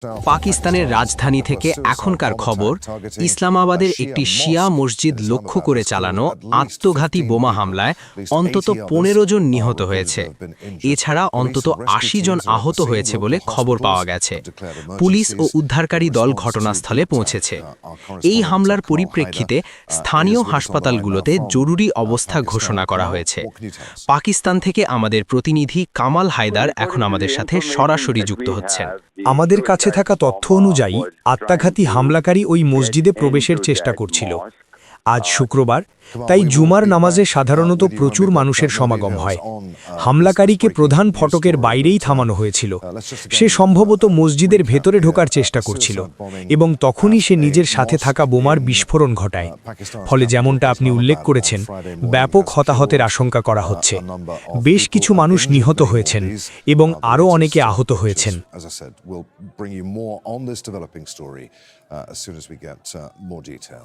পাকিস্তানের রাজধানী থেকে এখনকার খবর, ইসলামাবাদের একটি শিয়া মসজিদ লক্ষ্য করে চালানো আত্মঘাতী বোমা হামলায় অন্তত ১৫ জন নিহত হয়েছে। এছাড়া অন্তত ৮০ জন আহত হয়েছে বলে খবর পাওয়া গেছে। পুলিশ ও উদ্ধারকারী দল ঘটনাস্থলে পৌঁছেছে। এই হামলার পরিপ্রেক্ষিতে স্থানীয় হাসপাতালগুলোতে জরুরি অবস্থা ঘোষণা করা হয়েছে। পাকিস্তান থেকে আমাদের প্রতিনিধি কামাল হায়দার এখন আমাদের সাথে সরাসরি যুক্ত হচ্ছেন। আমাদের কাছে থাকা তথ্য অনুযায়ী আত্মঘাতী হামলাকারী ওই মসজিদে প্রবেশের চেষ্টা করছিল। আজ শুক্রবার, তাই জুমার নামাজে সাধারণত প্রচুর মানুষের সমাগম হয়। হামলাকারীকে প্রধান ফটকের বাইরেই থামানো হয়েছিল। সে সম্ভবত মসজিদের ভেতরে ঢোকার চেষ্টা করছিল এবং তখনই সে নিজের সাথে থাকা বোমার বিস্ফোরণ ঘটায়। ফলে যেমনটা আপনি উল্লেখ করেছেন, ব্যাপক হতাহতের আশঙ্কা করা হচ্ছে। বেশ কিছু মানুষ নিহত হয়েছেন এবং আরও অনেকে আহত হয়েছেন। As soon as we get more detail.